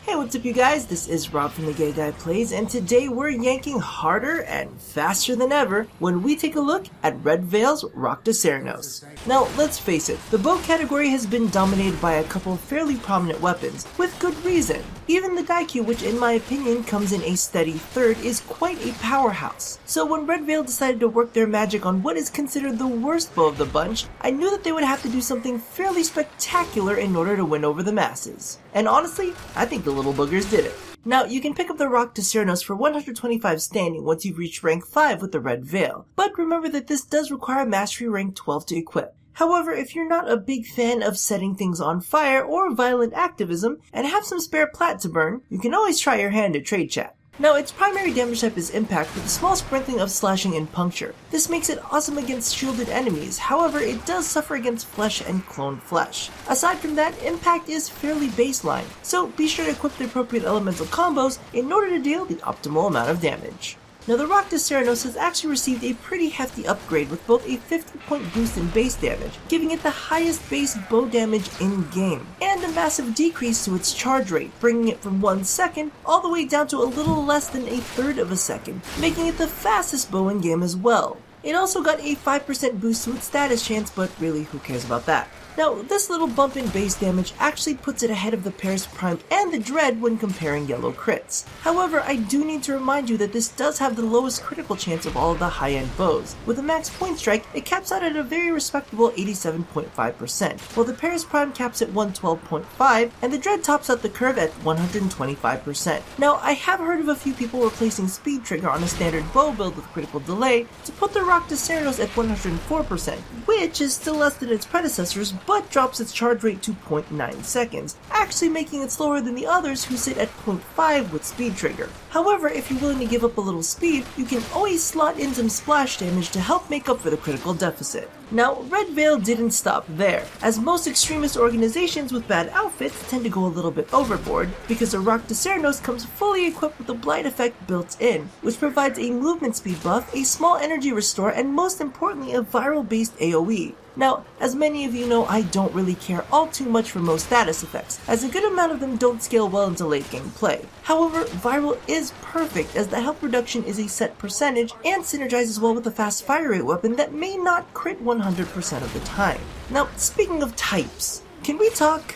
Hey, what's up you guys? This is Rob from The Gay Guy Plays, and today we're yanking harder and faster than ever when we take a look at Red Veil's Rakta Cernos. Now, let's face it, the bow category has been dominated by a couple of fairly prominent weapons, with good reason. Even the Daikyu, which in my opinion comes in a steady third, is quite a powerhouse. So when Red Veil decided to work their magic on what is considered the worst bow of the bunch, I knew that they would have to do something fairly spectacular in order to win over the masses. And honestly, I think the little boogers did it. Now, you can pick up the Rakta Cernos for 125 standing once you've reached rank 5 with the Red Veil, but remember that this does require Mastery rank 12 to equip. However, if you're not a big fan of setting things on fire or violent activism and have some spare plat to burn, you can always try your hand at Trade Chat. Now, its primary damage type is Impact with a small sprinkling of Slashing and Puncture. This makes it awesome against shielded enemies, however it does suffer against Flesh and Clone Flesh. Aside from that, Impact is fairly baseline, so be sure to equip the appropriate elemental combos in order to deal the optimal amount of damage. Now, the Rakta Cernos has actually received a pretty hefty upgrade with both a 50-point boost in base damage, giving it the highest base bow damage in-game, and a massive decrease to its charge rate, bringing it from 1 second all the way down to a little less than a third of a second, making it the fastest bow in-game as well. It also got a 5% boost to its status chance, but really, who cares about that? Now, this little bump in base damage actually puts it ahead of the Paris Prime and the Dread when comparing yellow crits. However, I do need to remind you that this does have the lowest critical chance of all of the high-end bows. With a max point strike, it caps out at a very respectable 87.5%, while the Paris Prime caps at 112.5% and the Dread tops out the curve at 125%. Now, I have heard of a few people replacing Speed Trigger on a standard bow build with critical delay to put the Rakta Cernos at 104%, which is still less than its predecessors, but drops its charge rate to 0.9 seconds, actually making it slower than the others who sit at 0.5 with Speed Trigger. However, if you're willing to give up a little speed, you can always slot in some splash damage to help make up for the critical deficit. Now, Red Veil didn't stop there, as most extremist organizations with bad outfits tend to go a little bit overboard, because the Rakta Cernos comes fully equipped with the Blight effect built in, which provides a movement speed buff, a small energy restore, and most importantly a viral-based AoE. Now, as many of you know, I don't really care all too much for most status effects, as a good amount of them don't scale well into late game play. However, viral is perfect, as the health reduction is a set percentage and synergizes well with a fast fire rate weapon that may not crit 100% of the time. Now, speaking of types, can we talk?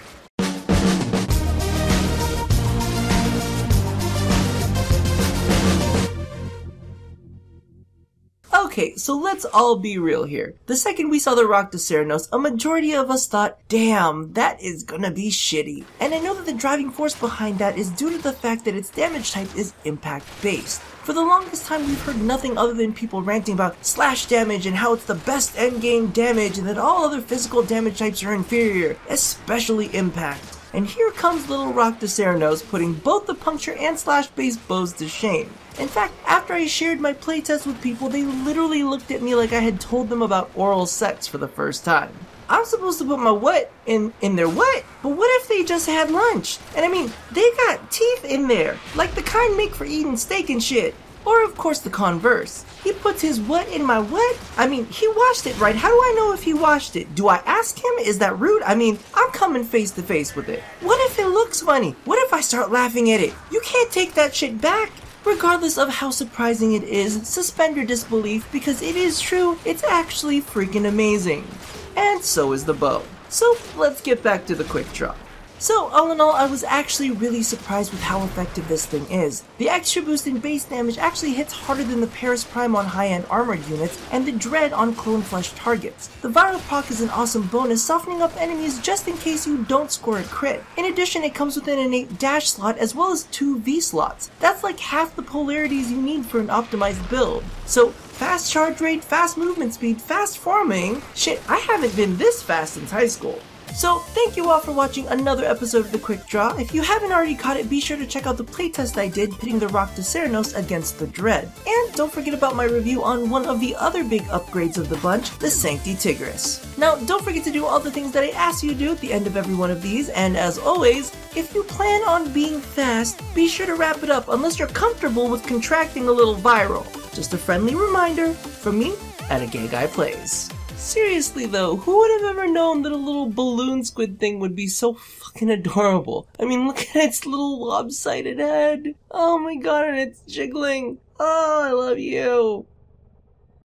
Okay, so let's all be real here. The second we saw the Rakta Cernos, a majority of us thought, damn, that is gonna be shitty. And I know that the driving force behind that is due to the fact that its damage type is impact based. For the longest time we've heard nothing other than people ranting about slash damage and how it's the best endgame damage and that all other physical damage types are inferior, especially impact. And here comes little Rakta Cernos putting both the puncture and slash based bows to shame. In fact, after I shared my playtest with people, they literally looked at me like I had told them about oral sex for the first time. I'm supposed to put my what in their what? But what if they just had lunch? And I mean, they got teeth in there, like the kind make for eating steak and shit. Or of course the converse. He puts his what in my what? I mean, he washed it, right? How do I know if he washed it? Do I ask him? Is that rude? I mean, I'm coming face to face with it. What if it looks funny? What if I start laughing at it? You can't take that shit back. Regardless of how surprising it is, suspend your disbelief because it is true, it's actually freaking amazing. And so is the bow. So let's get back to the quick draw. So all in all, I was actually really surprised with how effective this thing is. The extra boost in base damage actually hits harder than the Paris Prime on high-end armored units and the Dread on clone flesh targets. The viral proc is an awesome bonus, softening up enemies just in case you don't score a crit. In addition, it comes with an innate dash slot as well as 2 V slots. That's like half the polarities you need for an optimized build. So fast charge rate, fast movement speed, fast farming. Shit, I haven't been this fast since high school. So, thank you all for watching another episode of The Quick Draw. If you haven't already caught it, be sure to check out the playtest I did pitting the Rakta Cernos against the Dread. And don't forget about my review on one of the other big upgrades of the bunch, the Sancti Tigris. Now, don't forget to do all the things that I asked you to do at the end of every one of these, and as always, if you plan on being fast, be sure to wrap it up unless you're comfortable with contracting a little viral. Just a friendly reminder from me at A Gay Guy Plays. Seriously though, who would have ever known that a little balloon squid thing would be so fucking adorable? I mean, look at its little lopsided head. Oh my god, and it's jiggling. Oh, I love you.